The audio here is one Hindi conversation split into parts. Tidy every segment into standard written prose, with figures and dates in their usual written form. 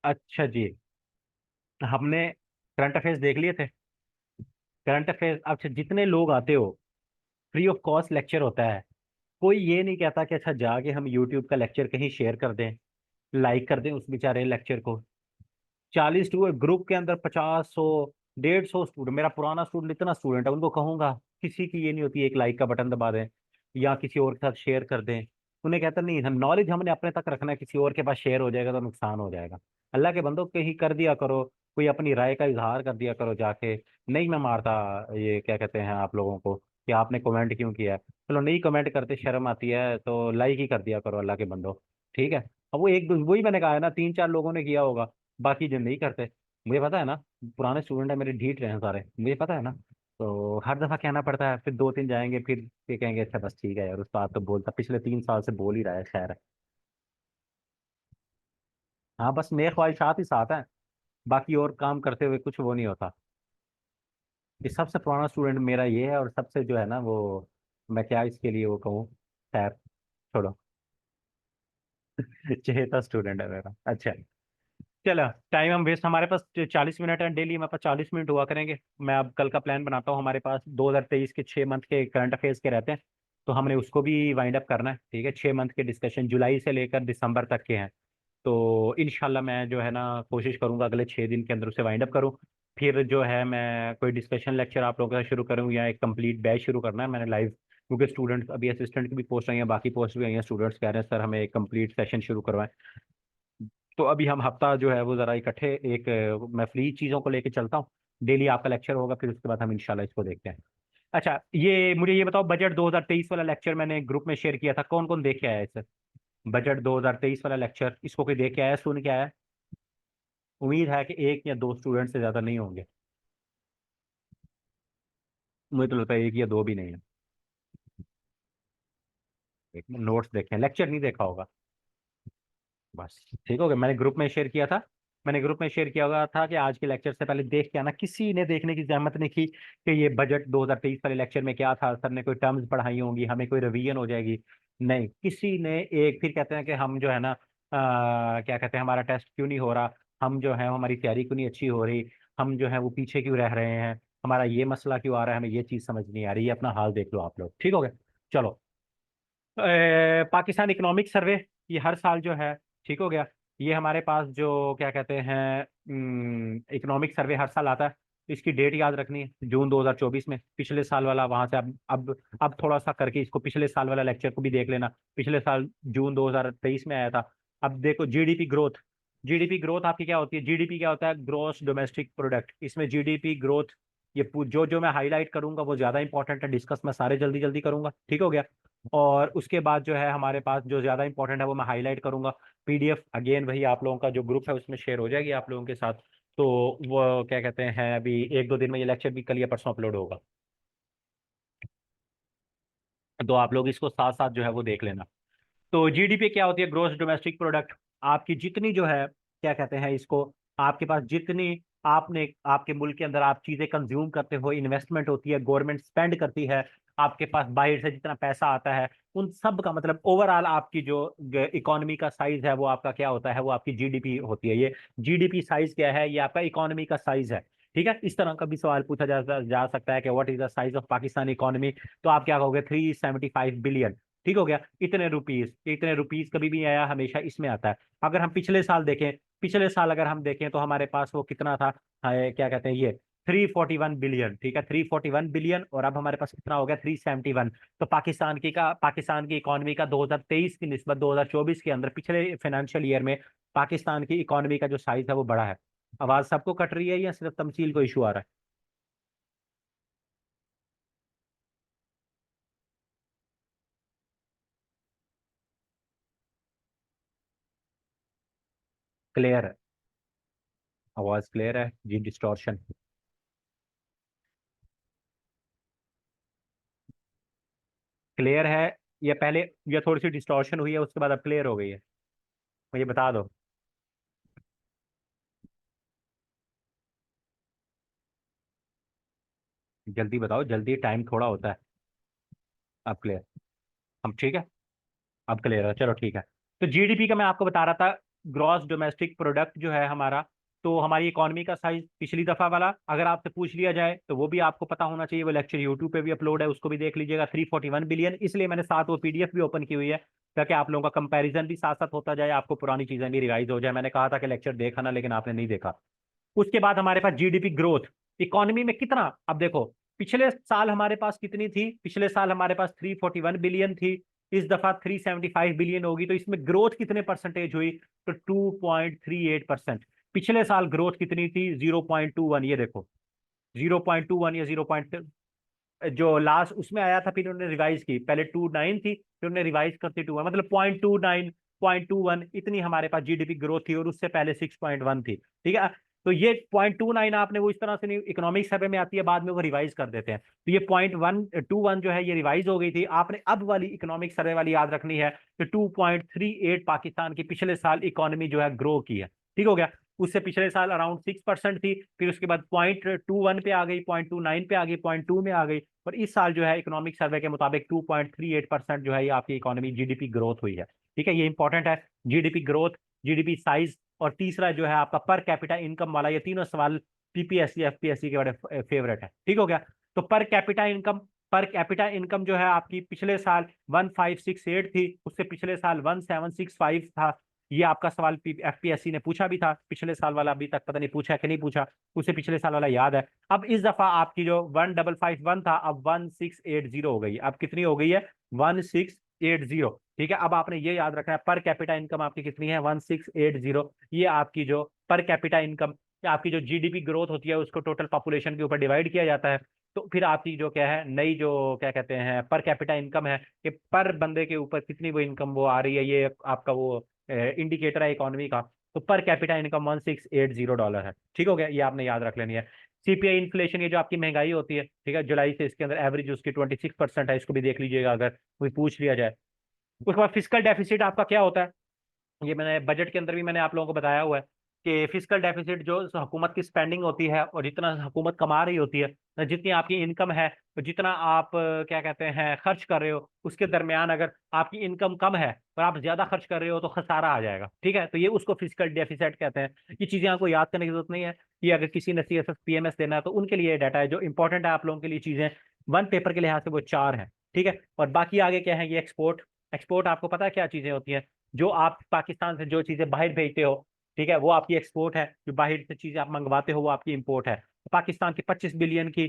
अच्छा जी। हमने करंट अफेयर्स देख लिए थे। करंट अफेयर्स, अच्छा जितने लोग आते हो, फ्री ऑफ कॉस्ट लेक्चर होता है। कोई ये नहीं कहता कि अच्छा जाके हम यूट्यूब का लेक्चर कहीं शेयर कर दें, लाइक कर दें उस बेचारे लेक्चर को। 40 स्टूडेंट ग्रुप के अंदर, 50, 100, 150 स्टूडेंट, मेरा पुराना स्टूडेंट इतना स्टूडेंट है, उनको कहूंगा किसी की ये नहीं होती एक लाइक का बटन दबा दें या किसी और के साथ शेयर कर दें। उन्हें कहता नहीं, हम नॉलेज हमने अपने तक रखना है, किसी और के पास शेयर हो जाएगा तो नुकसान हो जाएगा। अल्लाह के बंदो कहीं कर दिया करो, कोई अपनी राय का इजहार कर दिया करो जाके। नहीं मैं मारता ये क्या कहते हैं आप लोगों को कि आपने कमेंट क्यों किया है। चलो नहीं कमेंट करते, शर्म आती है तो लाइक ही कर दिया करो अल्लाह के बंदो। ठीक है। अब वो एक वही मैंने कहा है ना, 3 4 लोगों ने किया होगा, बाकी जो नहीं करते। मुझे पता है ना, पुराने स्टूडेंट है मेरे, ढीठ रहे हैं सारे, मुझे पता है ना। तो हर दफा कहना पड़ता है, फिर 2 3 जाएंगे, फिर कहेंगे अच्छा बस ठीक है यार, उस्ताद तो बोलता, पिछले 3 साल से बोल ही रहा है, खैर। हाँ बस नेक ख्वाहिशात ही साथ हैं, बाकी और काम करते हुए कुछ वो नहीं होता। ये सबसे पुराना स्टूडेंट मेरा ये है, और सबसे जो है ना वो, मैं क्या इसके लिए वो कहूँ, खैर छोड़ो। चहेता स्टूडेंट है मेरा। अच्छा चलो, टाइम हम वेस्ट, हमारे पास 40 मिनट है डेली, हमारे पास 40 मिनट हुआ करेंगे। मैं अब कल का प्लान बनाता हूँ, हमारे पास 2023 के 6 मंथ के करंट अफेयर्स के रहते हैं, तो हमने उसको भी वाइंड अप करना है। ठीक है, 6 मंथ के डिस्कशन जुलाई से लेकर दिसंबर तक के हैं। तो इंशाल्लाह मैं जो है ना कोशिश करूंगा अगले 6 दिन के अंदर उसे वाइंड अप करूं। फिर जो है मैं कोई डिस्कशन लेक्चर आप लोगों के साथ शुरू करूँ, या एक कंप्लीट बैच शुरू करना है मैंने लाइव, क्योंकि स्टूडेंट्स अभी असिस्टेंट की भी पोस्ट आई है, बाकी पोस्ट भी आई है, स्टूडेंट्स कह रहे हैं सर हमें एक कंप्लीट सेशन शुरू करवाएं। तो अभी हम हफ्ता जो है वो जरा इकट्ठे एक मैं फ्री चीज़ों को लेके चलता हूँ। डेली आपका लेक्चर होगा, फिर उसके बाद हम इंशाल्लाह इसको देखते हैं। अच्छा ये मुझे ये बताओ, बजट 2023 वाला लेक्चर मैंने ग्रुप में शेयर किया था, कौन कौन देख के आया है इसे? बजट 2023 वाला लेक्चर, इसको कोई देख के आया, सुन के आया? उम्मीद है कि 1 या 2 स्टूडेंट से ज्यादा नहीं होंगे। मुझे तो लगता है 1 या 2 भी नहीं है। एक नोट्स देखे, लेक्चर नहीं देखा होगा। बस ठीक हो गया, मैंने ग्रुप में शेयर किया था। मैंने ग्रुप में शेयर किया हुआ था कि आज के लेक्चर से पहले देख के आना, किसी ने देखने की जहमत नहीं की कि ये बजट 2023 वाले लेक्चर में क्या था, सर ने कोई टर्म्स पढ़ाई होंगी, हमें कोई रिवीजन हो जाएगी। नहीं किसी ने एक, फिर कहते हैं कि हम जो है ना क्या कहते हैं हमारा टेस्ट क्यों नहीं हो रहा, हम जो है हमारी तैयारी क्यों नहीं अच्छी हो रही, हम जो है वो पीछे क्यों रह रहे हैं, हमारा ये मसला क्यों आ रहा है, हमें ये चीज़ समझ नहीं आ रही, ये अपना हाल देख लो आप लोग। ठीक हो गया। चलो, पाकिस्तान इकोनॉमिक सर्वे, ये हर साल जो है, ठीक हो गया, ये हमारे पास जो क्या कहते हैं इकोनॉमिक सर्वे हर साल आता है। इसकी डेट याद रखनी है, जून 2024 में, पिछले साल वाला वहां से अब थोड़ा सा करके इसको पिछले साल वाला लेक्चर को भी देख लेना। पिछले साल जून 2023 में आया था। अब देखो जीडीपी ग्रोथ, जीडीपी ग्रोथ आपकी क्या होती है? जीडीपी क्या होता है? Gross domestic product. इसमें जीडीपी ग्रोथ, ये जो जो मैं हाईलाइट करूंगा वो ज्यादा इंपॉर्टेंट है, डिस्कस मैं सारे जल्दी जल्दी करूंगा। ठीक हो गया। और उसके बाद जो है हमारे पास जो ज्यादा इंपॉर्टेंट है वो मैं हाईलाइट करूंगा। पीडीएफ अगेन वही आप लोगों का जो ग्रुप है उसमें शेयर हो जाएगी आप लोगों के साथ। तो वो क्या कहते हैं, अभी 1 2 दिन में ये लेक्चर भी कल या परसों अपलोड होगा, तो आप लोग इसको साथ साथ जो है वो देख लेना। तो जीडीपी क्या होती है? Gross domestic product. आपकी जितनी जो है क्या कहते हैं इसको, आपके पास जितनी आपने आपके मुल्क के अंदर आप चीजें कंज्यूम करते हो, इन्वेस्टमेंट होती है, गवर्नमेंट स्पेंड करती है, आपके पास बाहर से जितना पैसा आता है, उन सब का मतलब ओवरऑल आपकी जो इकोनॉमी का साइज है वो आपका क्या होता है? वो आपकी जीडीपी होती है। ये जीडीपी साइज क्या है? ये आपका इकोनॉमी का साइज है। ठीक है, इस तरह का भी सवाल पूछा जा सकता है कि what is the size of Pakistan economy, तो आप क्या कहोगे? 375 बिलियन। ठीक हो गया। इतने रुपीस, इतने रुपीस कभी भी आया, हमेशा इसमें आता है। अगर हम पिछले साल देखें, पिछले साल अगर हम देखें तो हमारे पास वो कितना था, क्या कहते हैं ये, 341 बिलियन। ठीक है, 341 बिलियन, और अब हमारे पास कितना हो गया? 371। तो पाकिस्तान की इकोनॉमी का 2023 की निस्बत 2024 के अंदर, पिछले फाइनेंशियल ईयर में पाकिस्तान की इकोनॉमी का जो साइज है वो बड़ा है। आवाज सबको कट रही है या सिर्फ तमसील को इशू आ रहा है? क्लियर है? आवाज क्लियर है जी? डिस्टॉर्शन क्लियर है? या पहले या थोड़ी सी डिस्टॉर्शन हुई है उसके बाद अब क्लियर हो गई है? मुझे बता दो। जल्दी बताओ, जल्दी, टाइम थोड़ा होता है। अब क्लियर? हम ठीक है? अब क्लियर है, चलो ठीक है। तो जीडीपी का मैं आपको बता रहा था, ग्रॉस डोमेस्टिक प्रोडक्ट जो है हमारा, तो हमारी इकोनॉमी का साइज पिछली दफा वाला अगर आपसे पूछ लिया जाए तो वो भी आपको पता होना चाहिए। वो लेक्चर यूट्यूब पे भी अपलोड है, उसको भी देख लीजिएगा। 341 बिलियन, इसलिए मैंने साथ वो पीडीएफ भी ओपन की हुई है ताकि आप लोगों का कंपैरिजन भी साथ साथ होता जाए, आपको पुरानी चीजें भी रिवाइज हो जाए। मैंने कहा था कि लेक्चर देखा ना, लेकिन आपने नहीं देखा। उसके बाद हमारे पास जीडीपी ग्रोथ, इकोनॉमी में कितना। अब देखो पिछले साल हमारे पास कितनी थी, पिछले साल हमारे पास 341 बिलियन थी, इस दफा 375 बिलियन होगी। तो इसमें ग्रोथ कितने परसेंटेज हुई, तो 2.38%। पिछले साल ग्रोथ कितनी थी, 0.21। ये देखो 0.21 या 0. जो लास्ट उसमें आया था, फिर उन्होंने रिवाइज की, पहले 29 थी, फिर उन्होंने रिवाइज करते 2, मतलब 0.29 0.21 इतनी हमारे पास जीडीपी ग्रोथ थी, और उससे पहले 6.1 थी। ठीक है, तो ये 0.29 आपने वो इस तरह से नहीं, इकोनॉमिक सर्वे में आती है, बाद में वो रिवाइज कर देते हैं। तो ये 0.121 जो है ये रिवाइज हो गई थी। आपने अब वाली इकोनॉमिक सर्वे वाली याद रखनी है कि 2.38 पाकिस्तान की पिछले साल इकोनॉमी जो है ग्रो की है। ठीक हो गया। उससे पिछले साल अराउंड 6% थी, फिर उसके बाद 0.21 पे आ गई, 0.29 पे आ गई, 0.2 में आ गई, और इस साल जो है इकोनॉमिक सर्वे के मुताबिक 2.38% जो है ये आपकी इकोनॉमी जीडीपी ग्रोथ हुई है। ठीक है, ये इंपॉर्टेंट है, जीडीपी ग्रोथ, जीडीपी साइज, और तीसरा जो है आपका पर कैपिटा इनकम वाला। ये तीनों सवाल पीपीएससी एफपीएससी के बड़े फेवरेट है। ठीक हो गया। तो per capita income, per capita income जो है आपकी पिछले साल 1568 थी, उससे पिछले साल 1765 था। ये आपका सवाल एफपीएससी ने पूछा भी था पिछले साल वाला, अभी तक पता नहीं पूछा कि नहीं पूछा, उसे पिछले साल वाला याद है। अब इस दफा आपकी जो 1551 था, अब 1680 हो गई। अब कितनी हो गई है, 1680। ठीक है, अब आपने ये याद रखना है पर कैपिटा इनकम आपकी कितनी है, 1680। ये आपकी जो पर कैपिटा इनकम, आपकी जो जीडीपी ग्रोथ होती है उसको टोटल पॉपुलेशन के ऊपर डिवाइड किया जाता है। तो फिर आपकी जो क्या है नई जो क्या कहते हैं पर कैपिटा इनकम है, कि पर बंदे के ऊपर कितनी वो इनकम वो आ रही है, ये आपका वो इंडिकेटर है इकोनॉमी का। तो पर कैपिटा इनकम $1680 है। ठीक हो गया, ये आपने याद रख लेनी है। सीपीआई इन्फ्लेशन, ये जो आपकी महंगाई होती है, ठीक है, जुलाई से इसके अंदर एवरेज उसकी 26% है, इसको भी देख लीजिएगा अगर कोई पूछ लिया जाए। उसके बाद फिजिकल डेफिसिट आपका क्या होता है, ये मैंने बजट के अंदर भी मैंने आप लोगों को बताया हुआ है कि फिजिकल डेफिसिट जो हुकूमत की स्पेंडिंग होती है, और जितना हुकूमत कमा रही होती है, जितनी आपकी इनकम है, तो जितना आप क्या कहते हैं खर्च कर रहे हो, उसके दरमियान अगर आपकी इनकम कम है और आप ज्यादा खर्च कर रहे हो तो खसारा आ जाएगा। ठीक है, तो ये उसको फिजिकल डेफिसिट कहते हैं। ये चीजें आपको याद करने की जरूरत नहीं है, कि अगर किसी ने सीएसएस पीएमएस देना है तो उनके लिए डाटा है जो इंपॉर्टेंट है आप लोगों के लिए। चीजें वन पेपर के लिहाज से वो चार हैं। ठीक है, और बाकी आगे क्या है, ये एक्सपोर्ट। एक्सपोर्ट आपको पता है क्या चीजें होती हैं, जो आप पाकिस्तान से जो चीजें बाहर भेजते हो, ठीक है, वो आपकी एक्सपोर्ट है। जो बाहर से चीजें आप मंगवाते हो वो आपकी इंपोर्ट है। पाकिस्तान की 25 बिलियन की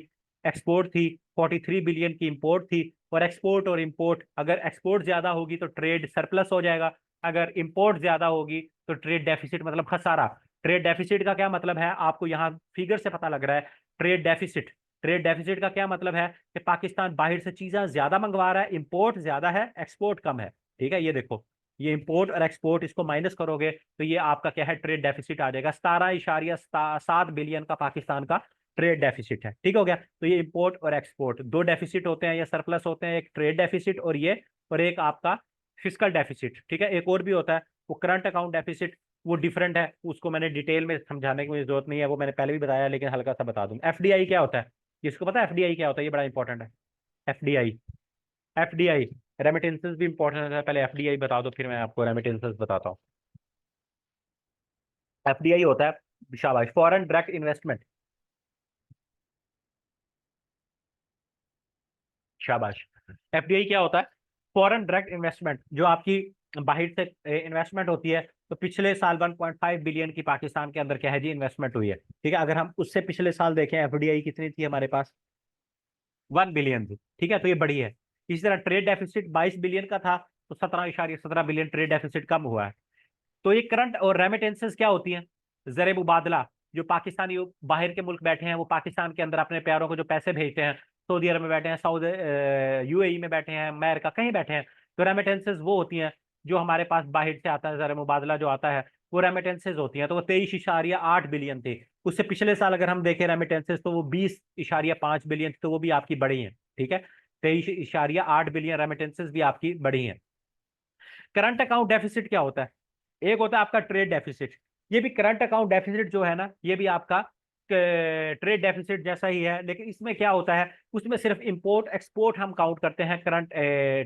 एक्सपोर्ट थी, 43 बिलियन की इंपोर्ट थी। और एक्सपोर्ट और इंपोर्ट, अगर एक्सपोर्ट ज्यादा होगी तो ट्रेड सरप्लस हो जाएगा, अगर इंपोर्ट ज्यादा होगी तो ट्रेड डेफिसिट मतलब खसारा। ट्रेड डेफिसिट का क्या मतलब है, आपको यहाँ फिगर से पता लग रहा है। ट्रेड डेफिसिट, ट्रेड डेफिसिट का क्या मतलब है कि पाकिस्तान बाहर से चीजें ज्यादा मंगवा रहा है, इंपोर्ट ज्यादा है, एक्सपोर्ट कम है। ठीक है, ये देखो, ये इंपोर्ट और एक्सपोर्ट इसको माइनस करोगे तो ये आपका क्या है, ट्रेड डेफिसिट आ जाएगा। 17.7 बिलियन का पाकिस्तान का ट्रेड डेफिसिट है। ठीक हो गया, तो ये इंपोर्ट और एक्सपोर्ट दो डेफिसिट होते हैं या सरप्लस होते हैं, एक ट्रेड डेफिसिट और ये, और एक आपका फिजिकल डेफिसिट। ठीक है, एक और भी होता है वो करंट अकाउंट डेफिसिट, वो डिफरेंट है, उसको मैंने डिटेल में समझाने की मुझे जरूरत नहीं है, वो मैंने पहले भी बताया, लेकिन हल्का सा बता दूं। एफडीआई क्या होता है, जिसको पता है एफडीआई क्या होता है, ये बड़ा इंपॉर्टेंट है। एफडीआई, एफडीआई रेमिटेंसेस भी इंपॉर्टेंट है, पहले एफडीआई बता दो फिर मैं आपको रेमिटेंसेस बताता हूँ। एफडीआई होता है, शाबाश, फॉरेन डायरेक्ट इन्वेस्टमेंट। शाबाश। एफडीआई क्या होता है, फॉरेन डायरेक्ट इन्वेस्टमेंट, जो आपकी बाहर से इन्वेस्टमेंट होती है। तो पिछले साल 1.5 बिलियन की पाकिस्तान के अंदर क्या है जी इन्वेस्टमेंट हुई है। ठीक है, अगर हम उससे पिछले साल देखें एफडीआई कितनी थी हमारे पास, 1 बिलियन थी। ठीक है, तो ये बड़ी है। इसी तरह ट्रेड डेफिसिट 22 बिलियन का था, तो 17.17 बिलियन ट्रेड डेफिसिट कम हुआ है। तो ये करंट और रेमिटेंसेस क्या होती हैं, जर मुबादला। जो पाकिस्तानी बाहर के मुल्क बैठे हैं वो पाकिस्तान के अंदर अपने प्यारों को जो पैसे भेजते हैं, सऊदी अरब में बैठे हैं, यूएई में बैठे हैं, अमेरिका कहीं बैठे हैं, तो रेमिटेंसेस वो होती हैं जो हमारे पास बाहर से आता है, जर मुबादला जो आता है वो रेमिटेंसेज होती हैं। तो वो 23.8 बिलियन थे। उससे पिछले साल अगर हम देखें रेमिटेंसेज, तो वो 20.5 बिलियन थी, तो वो भी आपकी बढ़ी हैं। ठीक है, 23.8 बिलियन रेमिटेंसेज भी आपकी बढ़ी हैं। करंट अकाउंट डेफिसिट क्या होता है, एक होता है आपका ट्रेड डेफिसिट। ये भी करंट अकाउंट डेफिसिट जो है ना, ये भी आपका ट्रेड डेफिसिट जैसा ही है, लेकिन इसमें क्या होता है, उसमें सिर्फ इंपोर्ट एक्सपोर्ट हम काउंट करते हैं करंट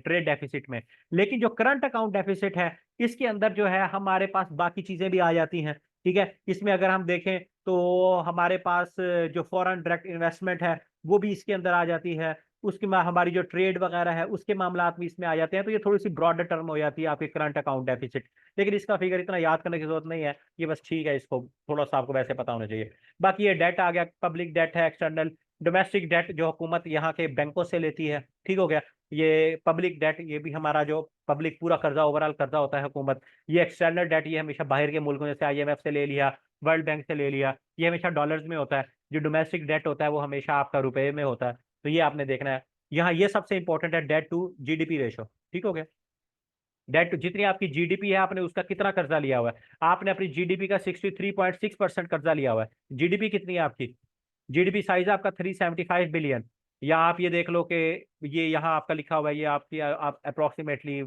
ट्रेड डेफिसिट में। लेकिन जो करंट अकाउंट डेफिसिट है, इसके अंदर जो है हमारे पास बाकी चीजें भी आ जाती हैं। ठीक है, इसमें अगर हम देखें तो हमारे पास जो फॉरेन डायरेक्ट इन्वेस्टमेंट है वो भी इसके अंदर आ जाती है। उसके में हमारी जो ट्रेड वगैरह है उसके मामला भी इसमें आ जाते हैं। तो ये थोड़ी सी ब्रॉडर टर्म हो जाती है आपके करंट अकाउंट डेफिसिट। लेकिन इसका फिगर इतना याद करने की जरूरत नहीं है, ये बस ठीक है, इसको थोड़ा सा आपको वैसे पता होना चाहिए। बाकी ये डेट आ गया, पब्लिक डेट है, एक्सटर्नल डोमेस्टिक डेट जो हुकूमत यहाँ के बैंकों से लेती है, ठीक हो गया। ये पब्लिक डेट, ये भी हमारा जो पब्लिक पूरा कर्जा ओवरऑल कर्जा होता है हुकूमत। ये एक्सटर्नल डेट, ये हमेशा बाहर के मुल्कों जैसे IMF से ले लिया, वर्ल्ड बैंक से ले लिया, ये हमेशा डॉलर्स में होता है। जो डोमेस्टिक डेट होता है वो हमेशा आपका रुपए में होता है। तो ये आपने देखना है। यहाँ ये सबसे इंपॉर्टेंट है, डेट टू GDP रेशो, ठीक हो गया। डेट जितनी आपकी GDP है, आपने उसका कितना कर्जा लिया हुआ है। आपने अपनी GDP का 63.6% कर्जा लिया हुआ है। GDP कितनी है आपकी, GDP साइज है आपका 375 बिलियन। या आप ये देख लो कि ये यहाँ आपका लिखा हुआ है, ये आपकी आप अप्रोक्सीमेटली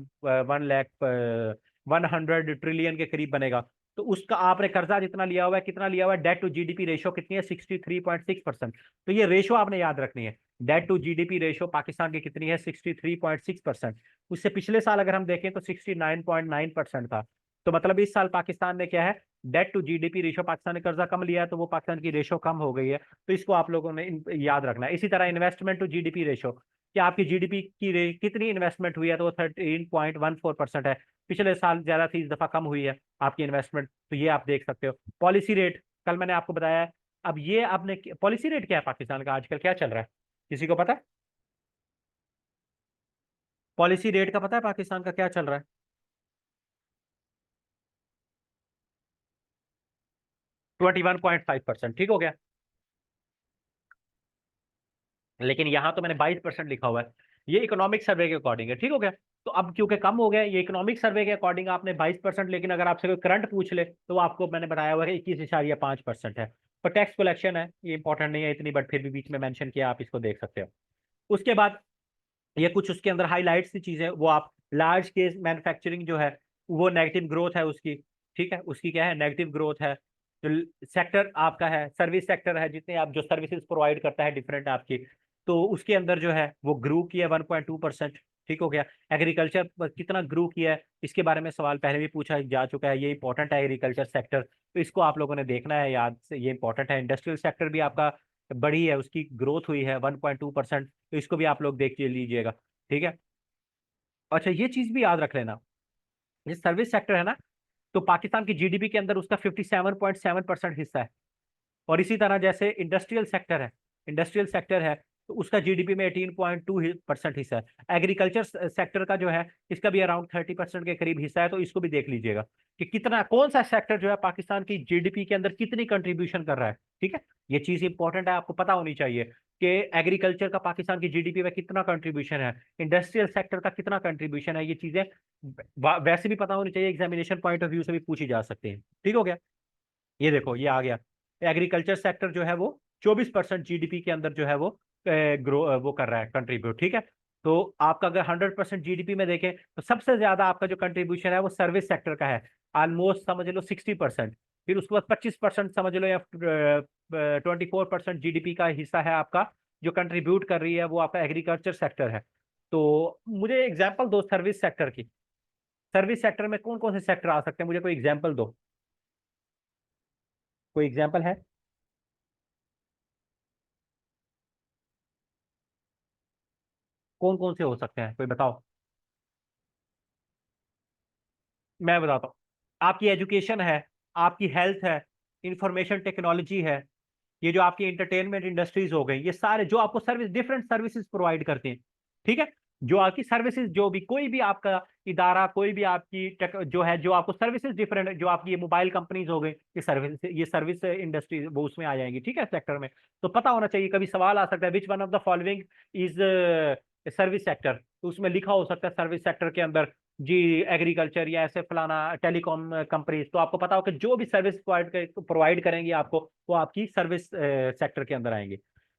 100 ट्रिलियन के करीब बनेगा। तो उसका आपने कर्जा जितना लिया हुआ है, कितना लिया हुआ है, डेट टू GDP रेशो कितनी है, 63.6%। तो ये रेशो आपने याद रखनी है। Debt to GDP ratio Pakistan की कितनी है, 63.6%। उससे पिछले साल अगर हम देखें तो 69.9% था। तो मतलब इस साल पाकिस्तान ने क्या है, debt to GDP ratio, Pakistan ने कर्जा कम लिया है तो वो पाकिस्तान की रेशो कम हो गई है। तो इसको आप लोगों ने याद रखना है। इसी तरह इन्वेस्टमेंट टू GDP रेशो, कि आपकी GDP की कितनी इन्वेस्टमेंट हुई है, तो वो 13.14% है। पिछले साल ज्यादा थी, इस दफा कम हुई है आपकी इन्वेस्टमेंट। तो ये आप देख सकते हो। पॉलिसी रेट कल मैंने आपको बताया है। अब ये आपने पॉलिसी रेट क्या है पाकिस्तान का आजकल, क्या चल रहा है, किसी को पता है? पॉलिसी रेट का पता है पाकिस्तान का क्या चल रहा है? 21.5%, ठीक हो गया। लेकिन यहां तो मैंने 22% लिखा हुआ है। ये इकोनॉमिक सर्वे के अकॉर्डिंग है, ठीक हो गया। तो अब क्योंकि कम हो गया, ये इकोनॉमिक सर्वे के अकॉर्डिंग आपने 22%, लेकिन अगर आपसे कोई करंट पूछ ले तो आपको मैंने बताया हुआ है कि 21.5% है। पर टैक्स कलेक्शन है, ये इंपॉर्टेंट नहीं है इतनी, बट फिर भी बीच में मेंशन किया, आप इसको देख सकते हो। उसके बाद ये कुछ उसके अंदर हाईलाइट्स की चीजें, वो आप लार्ज स्केल मैन्युफैक्चरिंग जो है वो नेगेटिव ग्रोथ है उसकी। ठीक है, उसकी क्या है, नेगेटिव ग्रोथ है। जो सेक्टर आपका है, सर्विस सेक्टर है, जितने आप जो सर्विसेज प्रोवाइड करता है डिफरेंट आपकी, तो उसके अंदर जो है वो ग्रो किया 1.2%, ठीक हो गया। एग्रीकल्चर कितना ग्रो किया है, इसके बारे में सवाल पहले भी पूछा जा चुका है, ये इंपॉर्टेंट है एग्रीकल्चर सेक्टर। तो इसको आप लोगों ने देखना है याद से, ये इंपॉर्टेंट है। इंडस्ट्रियल सेक्टर भी आपका बढ़ी है, उसकी ग्रोथ हुई है 1.2%, तो इसको भी आप लोग देख लीजिएगा, ठीक है। अच्छा, ये चीज भी याद रख लेना, ये सर्विस सेक्टर है ना, तो पाकिस्तान की GDP के अंदर उसका 57.7% हिस्सा है। और इसी तरह जैसे इंडस्ट्रियल सेक्टर है, इंडस्ट्रियल सेक्टर है तो उसका GDP में 18.2% हिस्सा है। एग्रीकल्चर सेक्टर का जो है, इसका भी अराउंड 30% के करीब हिस्सा है। तो इसको भी देख लीजिएगा कि कितना, कौन सा सेक्टर जो है पाकिस्तान की GDP के अंदर कितनी कंट्रीब्यूशन कर रहा है, ठीक है। ये चीज इंपॉर्टेंट है, आपको पता होनी चाहिए कि एग्रीकल्चर का पाकिस्तान की GDP में कितना कंट्रीब्यूशन है, इंडस्ट्रियल सेक्टर का कितना कंट्रीब्यूशन है। ये चीजें वैसे भी पता होनी चाहिए, एग्जामिनेशन पॉइंट ऑफ व्यू से भी पूछी जा सकती है, ठीक हो गया। ये देखो, ये आ गया। एग्रीकल्चर सेक्टर जो है वो 24% GDP के अंदर जो है वो ग्रो वो कर रहा है, कंट्रीब्यूट, ठीक है। तो आपका अगर 100% GDP में देखें तो सबसे ज्यादा आपका जो कंट्रीब्यूशन है वो सर्विस सेक्टर का है, ऑलमोस्ट समझ लो 60%। फिर उसके बाद 25% समझ लो, या 24% GDP का हिस्सा है आपका, जो कंट्रीब्यूट कर रही है वो आपका एग्रीकल्चर सेक्टर है। तो मुझे एग्जाम्पल दो सर्विस सेक्टर की। सर्विस सेक्टर में कौन कौन से सेक्टर आ सकते हैं, मुझे कोई एग्जाम्पल दो, कोई एग्जाम्पल है? कौन कौन से हो सकते हैं, कोई बताओ। मैं बताता हूँ। आपकी एजुकेशन है, आपकी हेल्थ है, इंफॉर्मेशन टेक्नोलॉजी है, ये जो आपकी एंटरटेनमेंट इंडस्ट्रीज हो गई, ये सारे जो आपको सर्विस, डिफरेंट सर्विसेज प्रोवाइड करते हैं, ठीक है। जो आपकी सर्विसेज, जो भी कोई भी आपका इदारा, कोई भी आपकी जो है, जो आपको सर्विसेज डिफरेंट, जो आपकी ये मोबाइल कंपनीज हो गई, ये सर्विस इंडस्ट्री वो उसमें आ जाएंगी, ठीक है, सेक्टर में। तो पता होना चाहिए, कभी सवाल आ सकता है, which one of the following is service sector, तो उसमें लिखा हो सकता है सर्विस सेक्टर के अंदर जी एग्रीकल्चर या ऐसे फलाना टेलीकॉम कंपनीज। तो आपको पता हो कि जो भी सर्विस प्रोवाइड करेंगी आपको, वो आपकी सर्विस सेक्टर के अंदर आएंगे।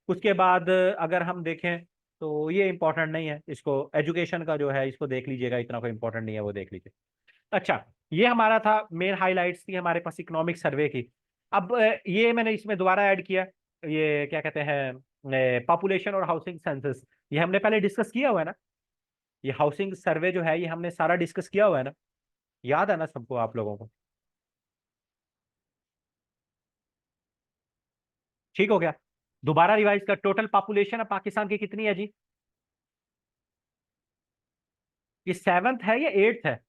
उसके बाद अगर हम देखें तो ये इंपॉर्टेंट नहीं है, इसको एजुकेशन का जो है इसको देख लीजिएगा, इतना कोई इंपॉर्टेंट नहीं है, वो देख लीजिए। अच्छा, ये हमारा था, मेन हाइलाइट्स थी हमारे पास इकोनॉमिक सर्वे की। अब ये मैंने इसमें दोबारा ऐड किया, ये क्या कहते हैं, पॉपुलेशन और हाउसिंग सेंसस। ये हमने पहले डिस्कस किया हुआ है ना, ये हाउसिंग सर्वे जो है ये हमने सारा डिस्कस किया हुआ है ना, याद है ना सबको, आप लोगों को? ठीक हो गया। दोबारा रिवाइज कर, टोटल पॉपुलेशन अब पाकिस्तान की कितनी है जी? ये सेवन्थ है या एट्थ है?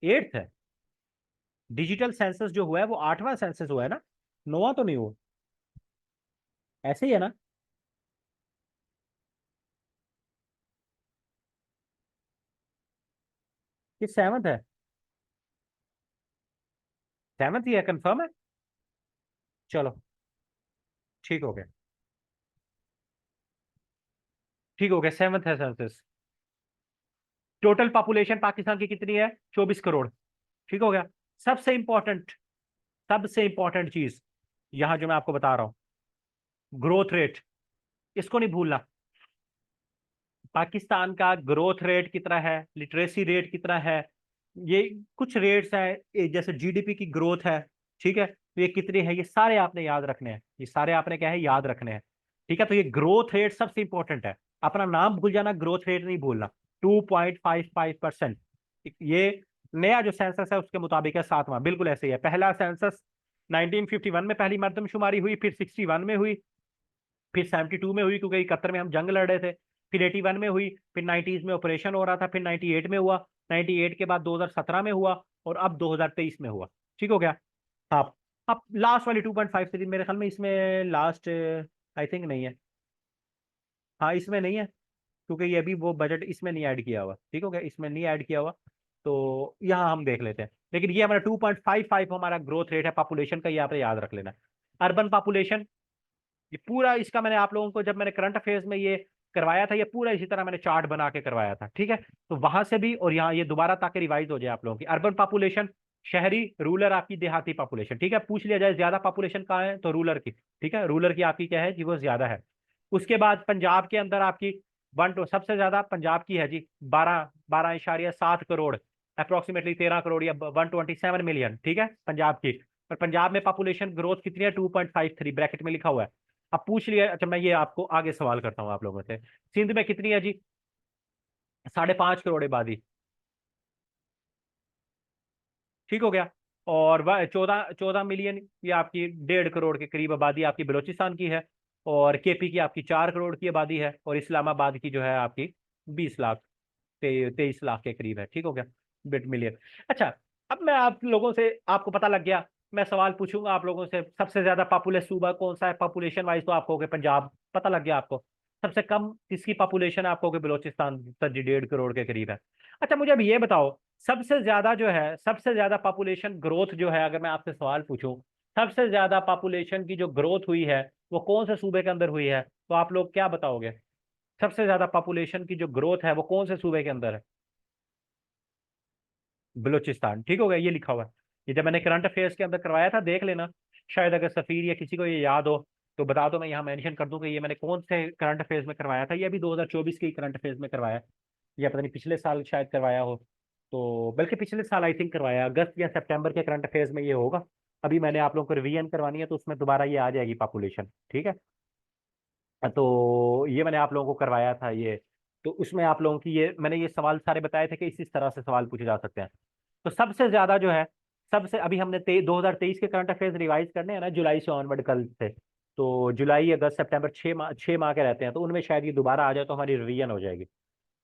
एट्थ है। डिजिटल सेंसस जो हुआ है वो आठवां सेंसस हुआ है ना, नौवां तो नहीं हुआ? ऐसे ही है ना? ये सेवन्थ है। सेवन्थ ही है, कंफर्म है? चलो, ठीक हो गया। ठीक हो गया, सेवन्थ है सेंसस। टोटल पॉपुलेशन पाकिस्तान की कितनी है? 24 करोड़। ठीक हो गया। सबसे इंपॉर्टेंट, सबसे इंपॉर्टेंट चीज यहां जो मैं आपको बता रहा हूं, ग्रोथ रेट, इसको नहीं भूलना। पाकिस्तान का ग्रोथ रेट कितना है, लिटरेसी रेट कितना है, ये कुछ रेट्स हैं, जैसे जीडीपी की ग्रोथ है, ठीक है, तो ये कितनी है, ये सारे आपने याद रखने हैं, ये सारे आपने क्या है, याद रखने हैं। ठीक है, तो ये ग्रोथ रेट सबसे इंपॉर्टेंट है। अपना नाम भूल जाना, ग्रोथ रेट नहीं भूलना। 2.55%। ये नया जो सेंसस है उसके मुताबिक है, सातवां, बिल्कुल ऐसे ही है। पहला सेंसस 1951 में पहली मर्दमशुमारी हुई, फिर 61 में हुई, फिर 72 में हुई क्योंकि 71 में हम जंग लड़ रहे थे, फिर 81 में हुई, फिर 90s में ऑपरेशन हो रहा था, फिर 98 में हुआ, 98 के बाद 2017 में हुआ, और अब 2023 में हुआ। ठीक हो गया। हाँ। अब लास्ट वाली 2.53 मेरे ख्याल में इसमें लास्ट आई थिंक नहीं है। हाँ, इसमें नहीं है, क्योंकि ये अभी वो बजट इसमें नहीं ऐड किया हुआ। ठीक हो गया, इसमें नहीं ऐड किया हुआ, तो यहाँ हम देख लेते हैं। लेकिन ये हमारा 2.55 हमारा ग्रोथ रेट है पॉपुलेशन का, ये आपने याद रख लेना। अर्बन पॉपुलेशन, ये पूरा इसका मैंने आप लोगों को जब मैंने करंट अफेयर्स में ये करवाया था, ये पूरा इसी तरह मैंने चार्ट बना के करवाया था। ठीक है, तो वहां से भी और यहाँ ये दोबारा ताकि रिवाइज हो जाए आप लोगों की। अर्बन पॉपुलेशन, शहरी, रूरल, आपकी देहाती पॉपुलेशन। ठीक है, पूछ लिया जाए ज्यादा पॉपुलेशन कहाँ है तो रूरल की। ठीक है, रूरल की आपकी क्या है जी, वो ज्यादा है। उसके बाद पंजाब के अंदर आपकी वन टू सबसे ज्यादा पंजाब की है जी, 12.7 करोड़, अप्रोक्सीमेटली 13 करोड़ या 127 मिलियन। ठीक है, पंजाब की। पर पंजाब में पॉपुलेशन ग्रोथ कितनी है? 2.53, ब्रैकेट में लिखा हुआ है। अब पूछ लिया, अच्छा मैं ये आपको आगे सवाल करता हूँ आप लोगों से, सिंध में कितनी है जी? 5.5 करोड़ आबादी। ठीक हो गया। और 14 14 मिलियन, ये आपकी 1.5 करोड़ के करीब आबादी आपकी बलोचिस्तान की है। और केपी की आपकी 4 करोड़ की आबादी है, और इस्लामाबाद की जो है आपकी 20 लाख, 23 लाख के करीब है। ठीक हो गया, बिट मिलियन। अच्छा, अब मैं आप लोगों से, आपको पता लग गया, मैं सवाल पूछूंगा आप लोगों से, सबसे ज्यादा पॉपुलस सूबा कौन सा है पॉपुलेशन वाइज, तो आप कहोगे पंजाब, पता लग गया आपको। सबसे कम किसकी पॉपुलेशन है? आप कहोगे बलोचिस्तान, सर जी 1.5 करोड़ के करीब है। अच्छा, मुझे अब ये बताओ, सबसे ज्यादा जो है, सबसे ज्यादा पॉपुलेशन ग्रोथ जो है, अगर मैं आपसे सवाल पूछूं, सबसे ज्यादा पॉपुलेशन की जो ग्रोथ हुई है वो कौन से सूबे के अंदर हुई है, तो आप लोग क्या बताओगे? सबसे ज्यादा पॉपुलेशन की जो ग्रोथ है वो कौन से सूबे के अंदर है? बलूचिस्तान। ठीक हो गया, ये लिखा हुआ है। ये जब मैंने करंट अफेयर्स के अंदर करवाया था, देख लेना, शायद अगर सफीर या किसी को ये याद हो तो बता दो, मैं यहाँ मेंशन कर दूं कि ये मैंने कौन से करंट अफेयर्स में करवाया था। ये अभी 2024 के करंट अफेयर्स में करवाया है, या पता नहीं पिछले साल शायद करवाया हो, तो बल्कि पिछले साल आई थिंक करवाया, अगस्त या सितंबर के करंट अफेयर्स में ये होगा। अभी मैंने आप लोगों को रिवीजन करवानी है, तो उसमें दोबारा ये आ जाएगी पॉपुलेशन। ठीक है, तो ये मैंने आप लोगों को करवाया था ये, तो उसमें आप लोगों की ये मैंने ये सवाल सारे बताए थे कि इस तरह से सवाल पूछे जा सकते हैं। तो सबसे ज्यादा जो है, सबसे अभी हमने 2023 के करंट अफेयर्स रिवाइज करने हैं ना, जुलाई से ऑनवर्ड कल से, तो जुलाई अगस्त सितंबर 6 माह के रहते हैं, तो उनमें शायद ये दोबारा आ जाए तो हमारी रिवीजन हो जाएगी।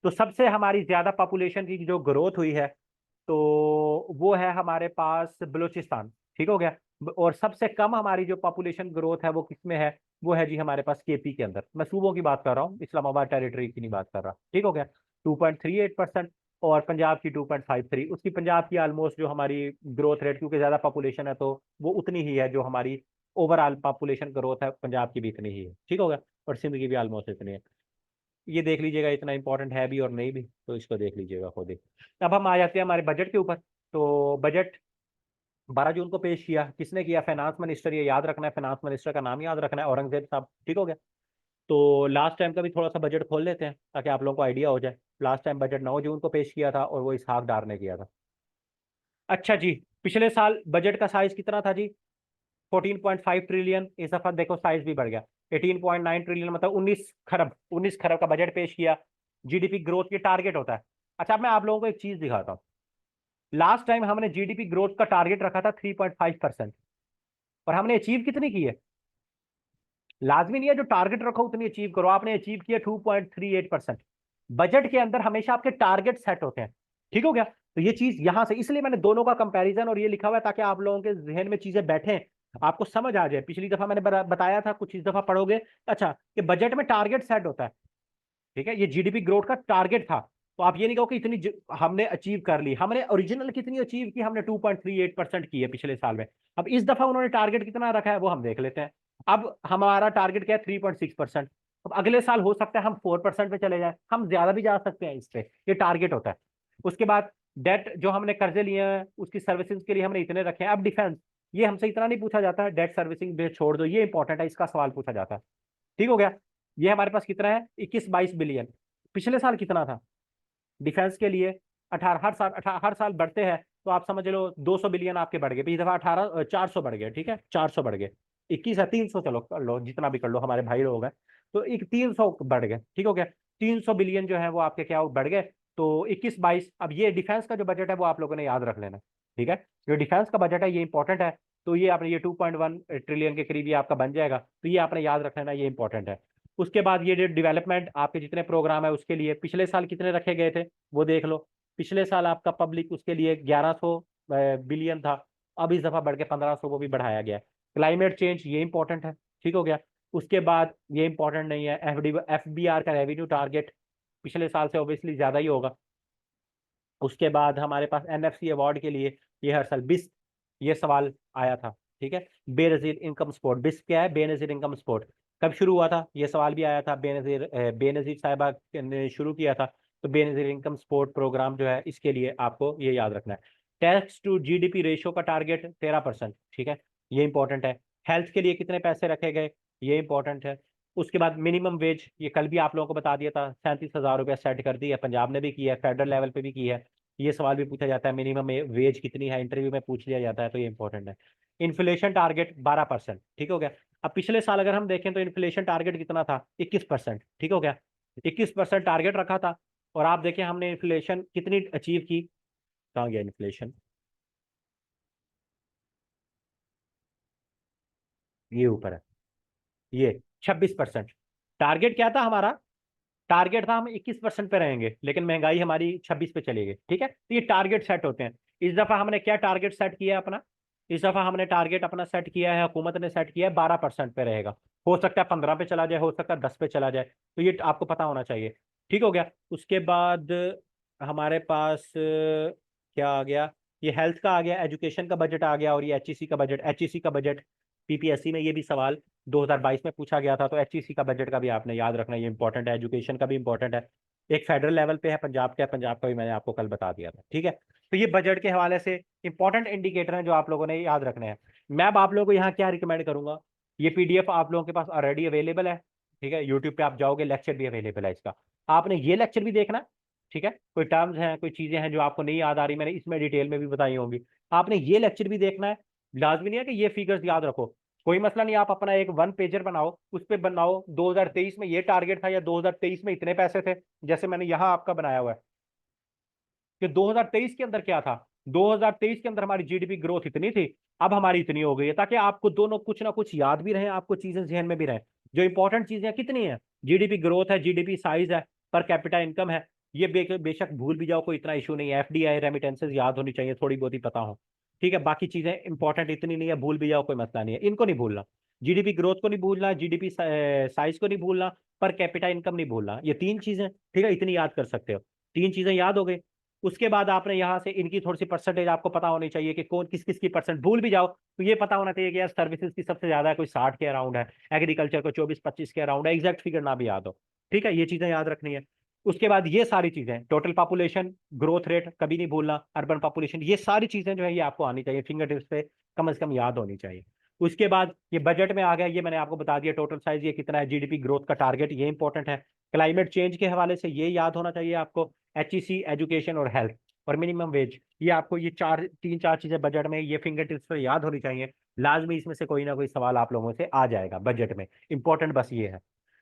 तो सबसे हमारी ज्यादा पॉपुलेशन की जो ग्रोथ हुई है, तो वो है हमारे पास बलूचिस्तान। ठीक हो गया। और सबसे कम हमारी जो पॉपुलेशन ग्रोथ है वो किसमें है? वो है जी हमारे पास केपी के अंदर। मैं सूबों की बात कर रहा हूँ, इस्लामाबाद टेरिटरी की नहीं बात कर रहा। ठीक हो गया, 2.38%। और पंजाब की 2.53, उसकी पंजाब की ऑलमोस्ट जो हमारी ग्रोथ रेट, क्योंकि ज्यादा पॉपुलेशन है तो वो उतनी ही है, जो हमारी ओवरऑल पॉपुलेशन ग्रोथ है पंजाब की भी इतनी ही है। ठीक हो गया, और सिंध की भी ऑलमोस्ट इतनी है। ये देख लीजिएगा, इतना इंपॉर्टेंट है भी और नहीं भी, तो इसको देख लीजिएगा खुद ही। अब हम आ जाते हैं हमारे बजट के ऊपर। तो बजट 12 जून को पेश किया, किसने किया? फाइनेंस मिनिस्टर, ये याद रखना है, फाइनेंस मिनिस्टर का नाम याद रखना है, औरंगजेब साहब। ठीक हो गया। तो लास्ट टाइम का भी थोड़ा सा बजट खोल लेते हैं ताकि आप लोगों को आइडिया हो जाए। लास्ट टाइम बजट 9 जून को पेश किया था, और वो इसहाक डार ने किया था। अच्छा जी, पिछले साल बजट का साइज कितना था जी? 14.5 ट्रिलियन, इस दफा देखो साइज भी बढ़ गया, 18.9 ट्रिलियन, मतलब 19 खरब का बजट पेश किया। जीडीपी ग्रोथ के टारगेट होता है। अच्छा, अब मैं आप लोगों को एक चीज दिखाता हूँ। लास्ट टाइम हमने जीडीपी ग्रोथ का टारगेट रखा था 3.5%, और हमने अचीव कितनी की है? लाजमी नहीं है जो टारगेट रखो उतनी अचीव करो, आपने अचीव किया 2.38%। बजट के अंदर हमेशा आपके टारगेट सेट होते हैं, ठीक हो गया? तो ये चीज यहां से, इसलिए मैंने दोनों का कंपैरिजन और ये लिखा हुआ है ताकि आप लोगों के जहन में चीजें बैठे, आपको समझ आ जाए। पिछली दफा मैंने बताया था, कुछ इस दफा पढ़ोगे। अच्छा, कि बजट में टारगेट सेट होता है, ठीक है? ये जीडीपी ग्रोथ का टारगेट था, तो आप ये नहीं कहो कि इतनी हमने अचीव कर ली। हमने ओरिजिनल कितनी अचीव की? हमने 2.38% की है पिछले साल में। अब इस दफा उन्होंने टारगेट कितना रखा है वो हम देख लेते हैं। अब हमारा टारगेट क्या है? 3.6%। अब अगले साल हो सकता है हम 4% पे चले जाए, हम ज्यादा भी जा सकते हैं इस पे, ये टारगेट होता है। उसके बाद डेट जो हमने कर्जे लिए हैं उसकी सर्विसिंग के लिए हमने इतने रखे हैं। अब डिफेंस, ये हमसे इतना नहीं पूछा जाता है, डेट सर्विसिंग पे छोड़ दो, ये इंपॉर्टेंट है, इसका सवाल पूछा जाता है। ठीक हो गया? ये हमारे पास कितना है? 21-22 बिलियन। पिछले साल कितना था डिफेंस के लिए? 18, हर साल बढ़ते हैं, तो आप समझ लो 200 बिलियन आपके बढ़ गए। पिछली दफा 400 बढ़ गए, ठीक है? 400 बढ़ गए, 21 है, 300 चलो कर लो, जितना भी कर लो, हमारे भाई लोग हैं। तो एक 300 बढ़ गए, ठीक हो गया? 300 बिलियन जो है वो आपके क्या बढ़ गए। तो 21-22, अब ये डिफेंस का जो बजट है वो आप लोगों ने याद रख लेना, ठीक है? जो डिफेंस का बजट है ये इंपॉर्टेंट है। तो ये आपने, ये 2.1 ट्रिलियन के करीब ये आपका बन जाएगा, तो ये आपने याद रख लेना, ये इंपॉर्टेंट है। उसके बाद ये जो डेवलपमेंट आपके जितने प्रोग्राम है उसके लिए पिछले साल कितने रखे गए थे वो देख लो। पिछले साल आपका पब्लिक उसके लिए 1100 बिलियन था, अब इस दफा बढ़ के 1500 वो भी बढ़ाया गया है। क्लाइमेट चेंज ये इंपॉर्टेंट है, ठीक हो गया? उसके बाद ये इंपॉर्टेंट नहीं है, एफबीआर का रेवेन्यू टारगेट पिछले साल से ऑब्वियसली ज्यादा ही होगा। उसके बाद हमारे पास एनएफसी अवार्ड के लिए ये हर साल बिस्क, ये सवाल आया था, ठीक है? बेनजीर इनकम सपोर्ट, बिस्क क्या है? Benazir income support. कब शुरू हुआ था? ये सवाल भी आया था, बेनजीर साहिबा ने शुरू किया था। तो बेनजीर इनकम सपोर्ट प्रोग्राम जो है इसके लिए आपको ये याद रखना है। टैक्स टू जीडीपी रेशियो का टारगेट 13%, ठीक है? ये इंपॉर्टेंट है। हेल्थ के लिए कितने पैसे रखे गए, ये इंपॉर्टेंट है। उसके बाद मिनिमम वेज, ये कल भी आप लोगों को बता दिया था, 37,000 रुपया सेट कर दी है, पंजाब ने भी किया है, फेडरल लेवल पे भी की है। ये सवाल भी पूछा जाता है, मिनिमम वेज कितनी है, इंटरव्यू में पूछ लिया जाता है, तो ये इंपॉर्टेंट है। इन्फ्लेशन टारगेट 12%, ठीक हो गया? अब पिछले साल अगर हम देखें तो इन्फ्लेशन टारगेट कितना था? 21%, ठीक हो गया? 21% टारगेट रखा था, और आप देखें हमने इन्फ्लेशन कितनी अचीव की। कहाँ गया इन्फ्लेशन? ये ऊपर है, ये 26%। टारगेट क्या था हमारा? टारगेट था हम 21% पे रहेंगे, लेकिन महंगाई हमारी 26 पे चली गई, ठीक है? तो ये टारगेट सेट होते हैं। इस दफा हमने क्या टारगेट सेट किया है अपना? इस दफा हमने टारगेट अपना सेट किया है, हुकूमत ने सेट किया है 12% पे रहेगा। हो सकता है 15 पे चला जाए, हो सकता है 10 पे चला जाए, तो ये आपको पता होना चाहिए, ठीक हो गया? उसके बाद हमारे पास क्या आ गया? ये हेल्थ का आ गया, एजुकेशन का बजट आ गया, और ये एचईसी का बजट। एचईसी का बजट पीपीएससी में ये भी सवाल 2022 में पूछा गया था, तो एचईसी का बजट का भी आपने याद रखना, ये इंपॉर्टेंट है। एजुकेशन का भी इंपॉर्टेंट है। एक फेडरल लेवल पे है, पंजाब का है, पंजाब का भी मैंने आपको कल बता दिया था, ठीक है? तो ये बजट के हवाले से इंपॉर्टेंट इंडिकेटर हैं जो आप लोगों ने याद रखने हैं। मैं अब आप लोगों को यहाँ क्या रिकमेंड करूंगा, ये पीडीएफ आप लोगों के पास ऑलरेडी अवेलेबल है, ठीक है? यूट्यूब पे आप जाओगे, लेक्चर भी अवेलेबल है इसका, आपने ये लेक्चर भी देखना, ठीक है? कोई टर्म्स हैं, कोई चीजें हैं जो आपको नहीं याद आ रही, मैंने इसमें डिटेल में भी बताई होंगी, आपने ये लेक्चर भी देखना है। लाजमी नहीं है कि ये फिगर्स याद रखो, कोई मसला नहीं, आप अपना एक 1 पेजर बनाओ, उस पर बनाओ 2023 में ये टारगेट था, या 2023 में इतने पैसे थे, जैसे मैंने यहाँ आपका बनाया हुआ है कि 2023 के अंदर क्या था। 2023 के अंदर हमारी जीडीपी ग्रोथ इतनी थी, अब हमारी इतनी हो गई है, ताकि आपको दोनों कुछ ना कुछ याद भी रहे, आपको चीजें जहन में भी रहे। जो इंपॉर्टेंट चीजें कितनी है? जीडीपी ग्रोथ है, जीडीपी साइज है, पर कैपिटा इनकम है। ये बेशक भूल भी जाओ, कोई इतना इशू नहीं है। एफडीआई रेमिटेंसेस याद होनी चाहिए, थोड़ी बहुत ही पता हो, ठीक है? बाकी चीजें इंपॉर्टेंट इतनी नहीं है, भूल भी जाओ कोई मसला नहीं है, इनको नहीं भूलना। जीडीपी ग्रोथ को नहीं भूलना, जीडीपी साइज को नहीं भूलना, पर कैपिटा इनकम नहीं भूलना, ये 3 चीजें, ठीक है? इतनी याद कर सकते हो, 3 चीजें याद हो गई। उसके बाद आपने यहाँ से इनकी थोड़ी सी परसेंटेज आपको पता होनी चाहिए कि कौन किस किस की परसेंट, भूल भी जाओ तो ये पता होना चाहिए कि यार सर्विसेज की सबसे ज्यादा है, कोई 60 के अराउंड है, एग्रीकल्चर को 24-25 के अराउंड है, एग्जैक्ट फिगर ना भी याद हो, ठीक है? ये चीजें याद रखनी है। उसके बाद ये सारी चीजें, टोटल पॉपुलेशन ग्रोथ रेट कभी नहीं भूलना, अर्बन पॉपुलेशन, ये सारी चीजें जो है ये आपको आनी चाहिए, फिंगर टिप्स पे कम से कम याद होनी चाहिए। उसके बाद ये बजट में आ गया, ये मैंने आपको बता दिया टोटल साइज ये कितना है, जीडीपी ग्रोथ का टारगेट ये इंपॉर्टेंट है। क्लाइमेट चेंज के हवाले से ये याद होना चाहिए आपको, एचईसी, एजुकेशन और हेल्थ, और मिनिमम वेज, ये आपको ये 3-4 चीजें बजट में ये फिंगर टिप्स पर याद होनी चाहिए। लाजमी इसमें से कोई ना कोई सवाल आप लोगों से आ जाएगा बजट में, इंपॉर्टेंट बस ये है।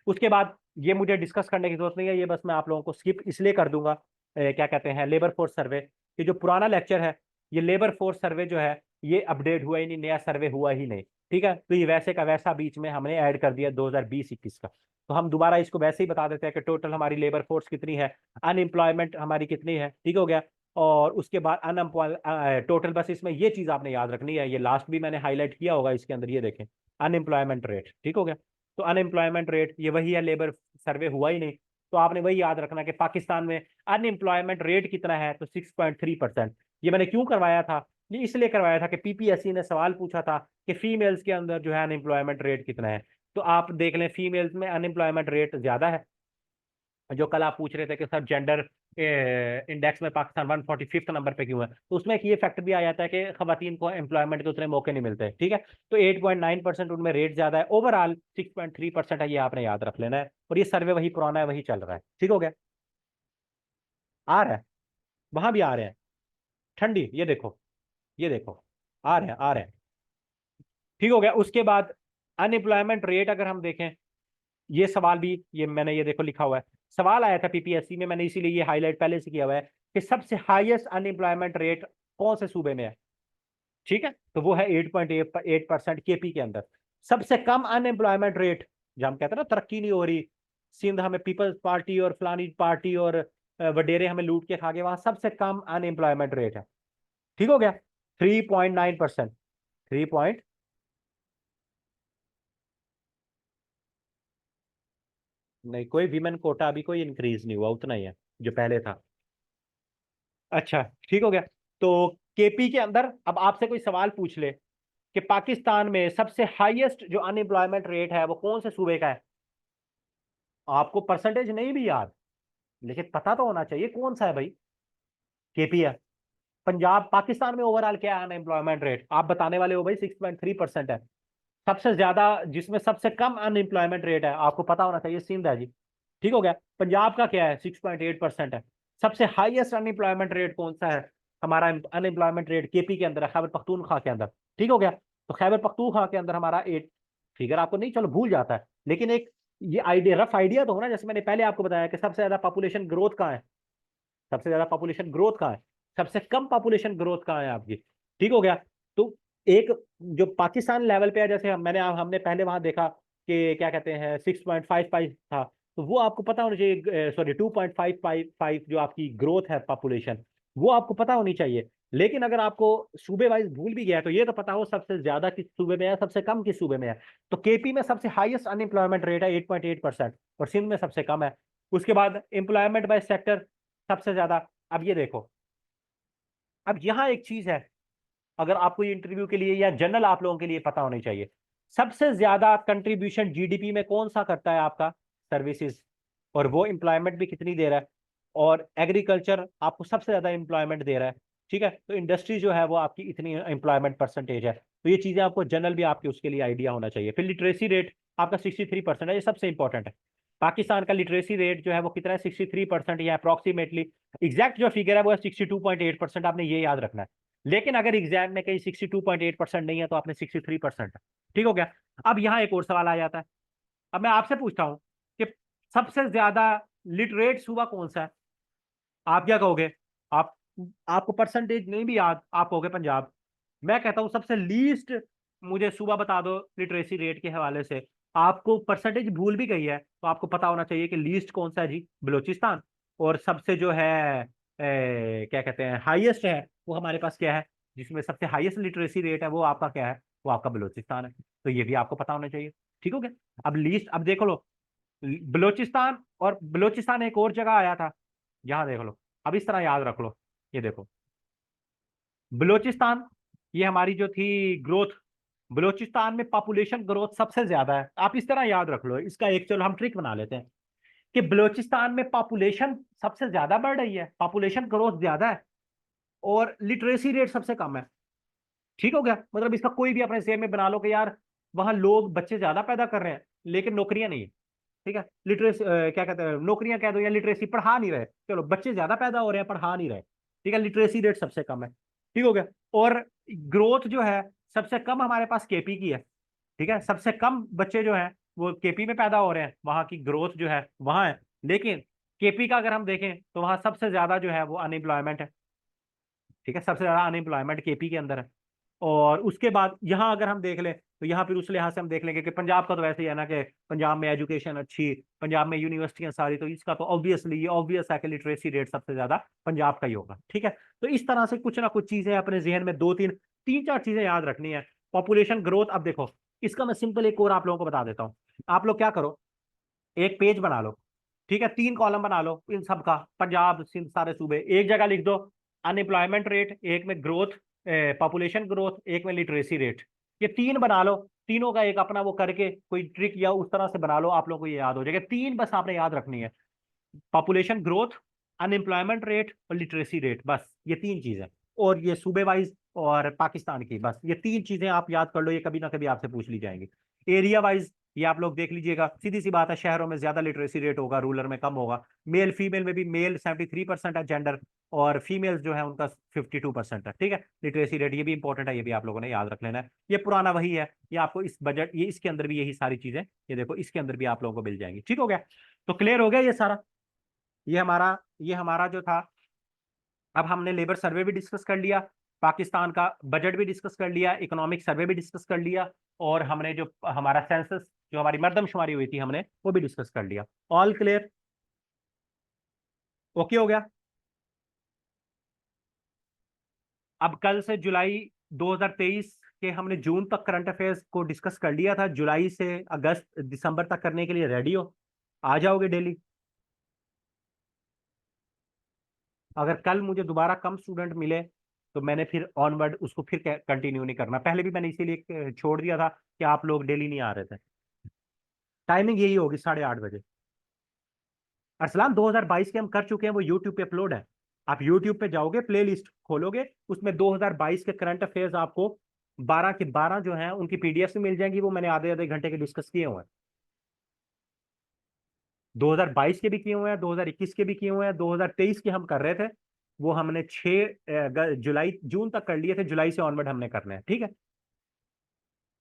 उसके बाद ये मुझे डिस्कस करने की जरूरत नहीं है, ये बस मैं आप लोगों को स्किप इसलिए कर दूंगा, क्या कहते हैं, लेबर फोर्स सर्वे। ये जो पुराना लेक्चर है, ये लेबर फोर्स सर्वे जो है ये अपडेट हुआ ही नहीं, नया सर्वे हुआ ही नहीं। ठीक है, तो ये वैसे का वैसा बीच में हमने ऐड कर दिया 2020-21 का। तो हम दोबारा इसको वैसे ही बता देते हैं कि टोटल हमारी लेबर फोर्स कितनी है, अनएम्प्लॉयमेंट हमारी कितनी है, ठीक हो गया। और उसके बाद अनएम्प्लॉय टोटल, बस इसमें ये चीज आपने याद रखनी है, ये लास्ट भी मैंने हाईलाइट किया होगा इसके अंदर, ये देखें, अनएम्प्लॉयमेंट रेट, ठीक हो गया। तो अनएम्प्लॉयमेंट रेट ये वही है, लेबर सर्वे हुआ ही नहीं, तो आपने वही याद रखना कि पाकिस्तान में अनएम्प्लॉयमेंट रेट कितना है, तो 6.3%। ये मैंने क्यों करवाया था, ये इसलिए करवाया था कि पीपीएससी ने सवाल पूछा था कि फीमेल्स के अंदर जो है अनएम्प्लॉयमेंट रेट कितना है। तो आप देख लें, फीमेल्स में अनएम्प्लॉयमेंट रेट ज्यादा है। जो कल आप पूछ रहे थे कि सर जेंडर इंडेक्स में पाकिस्तान 145 नंबर पे क्यों है, तो उसमें एक ये फैक्टर भी आ जाता है कि खवातीन को एम्प्लॉयमेंट के उतने मौके नहीं मिलते, ठीक है। तो 8.9% उनमें रेट ज्यादा है, ओवरऑल 6.3% है, ये आपने याद रख लेना है। और ये सर्वे वही पुराना है, वही चल रहा है, ठीक हो गया। आ रहा है, वहां भी आ रहे हैं, ठंडी, ये देखो, ये देखो, आ रहे हैं, आ रहे हैं, ठीक हो गया। उसके बाद अनएम्प्लॉयमेंट रेट अगर हम देखें, ये सवाल भी, ये मैंने ये देखो लिखा हुआ है, सवाल आया था पीपीएससी में, मैंने इसीलिए ये हाईलाइट पहले से किया हुआ है कि सबसे हाईएस्ट अनएम्प्लॉयमेंट रेट कौन से सूबे में है, ठीक है। तो वो है 8.8% केपी के अंदर। सबसे कम अनएम्प्लॉयमेंट रेट, जब हम कहते हैं ना तरक्की नहीं हो रही, सिंध हमें पीपल्स पार्टी और फलानी पार्टी और वडेरे हमें लूट के खा गए, वहां सबसे कम अनएम्प्लॉयमेंट रेट है, ठीक हो गया, 3.9%। 3 नहीं, कोई विमेन कोटा अभी कोई इंक्रीज नहीं हुआ, उतना ही है जो पहले था। अच्छा, ठीक हो गया। तो केपी के अंदर अब आपसे कोई सवाल पूछ ले कि पाकिस्तान में सबसे हाईएस्ट जो अनएम्प्लॉयमेंट रेट है वो कौन से सूबे का है, आपको परसेंटेज नहीं भी याद, लेकिन पता तो होना चाहिए कौन सा है भाई। केपी है। पंजाब, पाकिस्तान में ओवरऑल क्या है अनएम्प्लॉयमेंट रेट, आप बताने वाले हो भाई, 6.3% है। सबसे ज्यादा, जिसमें सबसे कम अनएम्प्लॉयमेंट रेट है, आपको पता होना चाहिए, सिंध है जी, ठीक हो गया। पंजाब का क्या है, 6.8% है। सबसे हाईएस्ट अनएम्प्लॉयमेंट रेट कौन सा है, हमारा अनएम्प्लॉयमेंट रेट केपी के अंदर है, खैबर पख्तूनख्वा के अंदर, ठीक हो गया। तो खैबर पख्तूनख्वा के अंदर हमारा 8, फिगर आपको नहीं, चलो भूल जाता है, लेकिन एक ये आइडिया, रफ आइडिया तो होना, जैसे मैंने पहले आपको बताया कि सबसे ज्यादा पॉपुलेशन ग्रोथ कहाँ है, सबसे ज्यादा पॉपुलेशन ग्रोथ कहाँ है, सबसे कम पॉपुलेशन ग्रोथ कहाँ है आपकी, ठीक हो गया। तो एक जो पाकिस्तान लेवल पे है, जैसे हमने पहले वहां देखा कि क्या कहते हैं 6.55 था, तो वो आपको पता होना चाहिए, सॉरी 2.555 जो आपकी ग्रोथ है पॉपुलेशन, वो आपको पता होनी चाहिए। लेकिन अगर आपको सूबे वाइज भूल भी गया तो ये तो पता हो सबसे ज्यादा किस सूबे में है, सबसे कम किस सूबे में है। तो केपी में सबसे हाईएस्ट अनएम्प्लॉयमेंट रेट है 8.8%, और सिंध में सबसे कम है। उसके बाद एम्प्लॉयमेंट बाय सेक्टर सबसे ज्यादा। अब ये देखो, अब यहां एक चीज है, अगर आपको ये इंटरव्यू के लिए या जनरल आप लोगों के लिए पता होनी चाहिए, सबसे ज्यादा कंट्रीब्यूशन जीडीपी में कौन सा करता है आपका, सर्विसेज, और वो एम्प्लॉयमेंट भी कितनी दे रहा है, और एग्रीकल्चर आपको सबसे ज्यादा एम्प्लॉयमेंट दे रहा है, ठीक है। तो इंडस्ट्री जो है वो आपकी इतनी एम्प्लॉयमेंट परसेंटेज है। तो ये चीजें आपको जनरल भी आपके उसके लिए आइडिया होना चाहिए। फिर लिटरेसी रेट आपका 63% है, ये सबसे इंपॉर्टेंट है। पाकिस्तान का लिटरेसी रेट जो है वो कितना है, 63%, या अप्रोक्सीमेटली, एग्जैक्ट जो फिगर है वो है 62.8%, आपने ये याद रखना है। लेकिन अगर एग्जाम में कहीं 62.8% नहीं है तो आपने 63% है, ठीक हो गया। अब यहाँ एक और सवाल आ जाता है, अब मैं आपसे पूछता हूँ कि सबसे ज्यादा लिटरेट सूबा कौन सा है, आप क्या कहोगे, आप, आपको परसेंटेज नहीं भी याद, आप कहोगे पंजाब। मैं कहता हूं सबसे लीस्ट मुझे सूबा बता दो लिटरेसी रेट के हवाले से, आपको परसेंटेज भूल भी गई है तो आपको पता होना चाहिए कि लीस्ट कौन सा है जी, बलोचिस्तान। और सबसे जो है क्या कहते हैं हाईएस्ट है, वो हमारे पास क्या है, जिसमें सबसे हाईएस्ट लिटरेसी रेट है वो आपका क्या है, वो आपका बलोचिस्तान है। तो ये भी आपको पता होना चाहिए, ठीक हो गया। अब लिस्ट, अब देखो लो, बलोचिस्तान, और बलोचिस्तान एक और जगह आया था, यहाँ देख लो, अब इस तरह याद रख लो, ये देखो बलोचिस्तान, ये हमारी जो थी ग्रोथ, बलोचिस्तान में पॉपुलेशन ग्रोथ सबसे ज्यादा है, आप इस तरह याद रख लो इसका एक, चलो हम ट्रिक बना लेते हैं कि बलोचिस्तान में पॉपुलेशन सबसे ज्यादा बढ़ रही है, पॉपुलेशन ग्रोथ ज्यादा है, और लिटरेसी रेट सबसे कम है, ठीक हो गया। मतलब इसका कोई भी अपने जेब में बना लो कि यार वहां लोग बच्चे ज्यादा पैदा कर रहे हैं लेकिन नौकरियां नहीं है, ठीक है। लिटरेसी क्या कहते हैं, नौकरियां कह दो या लिटरेसी, पढ़ा नहीं रहे, चलो बच्चे ज्यादा पैदा हो रहे हैं, पढ़ा नहीं रहे, ठीक है, लिटरेसी रेट सबसे कम है, ठीक हो गया। और ग्रोथ जो है सबसे कम हमारे पास केपी की है। ठीक है, सबसे कम बच्चे जो है वो केपी में पैदा हो रहे हैं, वहां की ग्रोथ जो है वहां है। लेकिन केपी का अगर हम देखें तो वहां सबसे ज्यादा जो है वो अनएम्प्लॉयमेंट है। ठीक है, सबसे ज्यादा अनएम्प्लॉयमेंट केपी के अंदर है। और उसके बाद यहाँ अगर हम देख लें तो यहाँ फिर उस लिहाज से हम देख लेंगे कि पंजाब का तो वैसे ही है ना कि पंजाब में एजुकेशन अच्छी, पंजाब में यूनिवर्सिटियां सारी, तो इसका तो ऑब्वियसली ये ऑब्वियस है कि लिटरेसी रेट सबसे ज्यादा पंजाब का ही होगा। ठीक है, तो इस तरह से कुछ ना कुछ चीजें अपने जहन में दो तीन तीन चार चीजें याद रखनी है। पॉपुलेशन ग्रोथ, अब देखो इसका मैं सिंपल एक और आप लोगों को बता देता हूँ। आप लोग क्या करो, एक पेज बना लो। ठीक है, तीन कॉलम बना लो इन सब का, पंजाब सिंध सारे सूबे, एक जगह लिख दो अनएम्प्लॉयमेंट रेट, एक में ग्रोथ पॉपुलेशन ग्रोथ, एक में लिटरेसी रेट। ये तीन बना लो, तीनों का एक अपना वो करके कोई ट्रिक या उस तरह से बना लो, आप लोगों को ये याद हो जाएगा। तीन बस आपने याद रखनी है, पॉपुलेशन ग्रोथ, अनएम्प्लॉयमेंट रेट और लिटरेसी रेट, बस ये तीन चीजें। और ये सूबे वाइज और पाकिस्तान की, बस ये तीन चीजें आप याद कर लो, ये कभी ना कभी आपसे पूछ ली जाएंगी। एरिया वाइज ये आप लोग देख लीजिएगा, सीधी सी बात है, शहरों में ज्यादा लिटरेसी रेट होगा, रूरल में कम होगा। मेल फीमेल में भी मेल 73% है जेंडर, और फीमेल्स जो है उनका 52% है। ठीक है, लिटरेसी रेट ये भी इंपॉर्टेंट है, ये भी आप लोगों ने याद रख लेना है। ये पुराना वही है, ये आपको इस बजट, ये इसके अंदर भी यही सारी चीजें, ये देखो इसके अंदर भी आप लोगों को मिल जाएंगी। ठीक हो गया, तो क्लियर हो गया ये सारा। ये हमारा जो था, अब हमने लेबर सर्वे भी डिस्कस कर लिया, पाकिस्तान का बजट भी डिस्कस कर लिया, इकोनॉमिक सर्वे भी डिस्कस कर लिया, और हमने जो हमारा सेंसस, जो हमारी मर्दमशुमारी हुई थी हमने वो भी डिस्कस कर लिया। ऑल क्लियर, ओके हो गया। अब कल से जुलाई 2023 के हमने जून तक करंट अफेयर्स को डिस्कस कर लिया था, जुलाई से अगस्त दिसंबर तक करने के लिए रेडी हो, आ जाओगे डेली। अगर कल मुझे दोबारा कम स्टूडेंट मिले तो मैंने फिर ऑनवर्ड उसको फिर कंटिन्यू नहीं करना, पहले भी मैंने इसीलिए छोड़ दिया था कि आप लोग डेली नहीं आ रहे थे। टाइमिंग यही होगी 8:30 बजे। अरसलान 2022 के हम कर चुके हैं, वो यूट्यूब पे अपलोड है। आप यूट्यूब पे जाओगे, प्ले लिस्ट खोलोगे, उसमें 2022 के करंट अफेयर्स आपको 12 के 12 जो हैं उनकी पीडीएफ से मिल जाएंगी, वो मैंने आधे आधे घंटे के डिस्कस किए हुए हैं। 2022 के भी किए हुए हैं, 2021 के भी किए हुए हैं, 2023 के हम कर रहे थे, वो हमने 6 जुलाई जून तक कर लिए थे, जुलाई से ऑनवर्ड हमने करने हैं। ठीक है,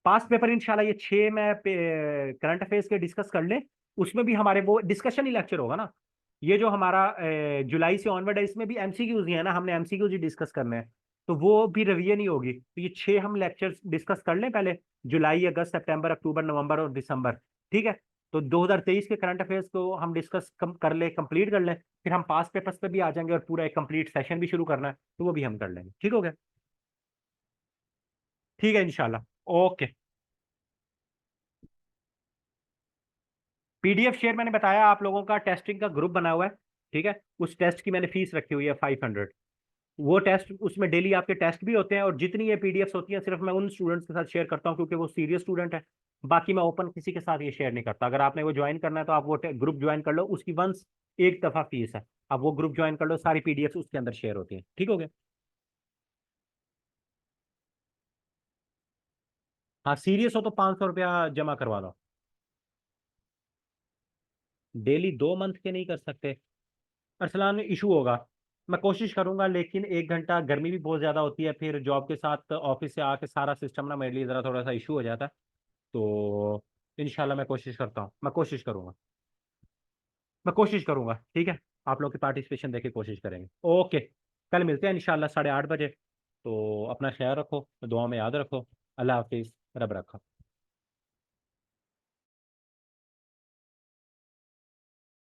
पास्ट पेपर इंशाल्लाह ये 6 में करंट अफेयर्स के डिस्कस कर लें, उसमें भी हमारे वो डिस्कशन ही लेक्चर होगा ना। ये जो हमारा जुलाई से ऑनवर्ड है, इसमें भी एमसीक्यूज ही है ना, हमने एमसीक्यूज ही डिस्कस करने हैं, तो वो भी रिवीजन ही होगी। तो ये 6 हम लेक्चर्स डिस्कस कर लें पहले, जुलाई अगस्त सितंबर अक्टूबर नवंबर और दिसंबर। ठीक है, तो 2023 के करंट अफेयर्स को हम डिस्कस कर ले, कंप्लीट कर लें, फिर हम पास पेपर्स पे भी आ जाएंगे और पूरा एक कंप्लीट सेशन भी शुरू करना है, तो वो भी हम कर लेंगे। ठीक हो गया, ठीक है इंशाल्लाह, ओके। पीडीएफ शेयर मैंने बताया आप लोगों का, टेस्टिंग का ग्रुप बना हुआ है। ठीक है, उस टेस्ट की मैंने फीस रखी हुई है 500। वो टेस्ट, उसमें डेली आपके टेस्ट भी होते हैं, और जितनी ये पीडीएफ होती हैं सिर्फ मैं उन स्टूडेंट्स के साथ शेयर करता हूँ क्योंकि वो सीरियस स्टूडेंट है। बाकी मैं ओपन किसी के साथ ये शेयर नहीं करता। अगर आपने वो ज्वाइन करना है तो आप वो ग्रुप ज्वाइन कर लो, उसकी वंस एक दफा फीस है। आप वो ग्रुप ज्वाइन कर लो, सारी पीडीएफ उसके अंदर शेयर होती है। ठीक हो गया, हाँ सीरियस हो तो 500 रुपया जमा करवा दो। डेली 2 मंथ के नहीं कर सकते अरसलान, इशू होगा। मैं कोशिश करूंगा, लेकिन 1 घंटा गर्मी भी बहुत ज्यादा होती है, फिर जॉब के साथ ऑफिस से आके सारा सिस्टम ना मेरे लिए जरा थोड़ा सा इशू हो जाता है। तो इंशाल्लाह मैं कोशिश करता हूँ, मैं कोशिश करूंगा, मैं कोशिश करूंगा। ठीक है, आप लोग की पार्टिसिपेशन देके कोशिश करेंगे। ओके, कल मिलते हैं इंशाल्लाह 8:30 बजे। तो अपना ख्याल रखो, दुआ में याद रखो। अल्लाह हाफिज, रब रखा।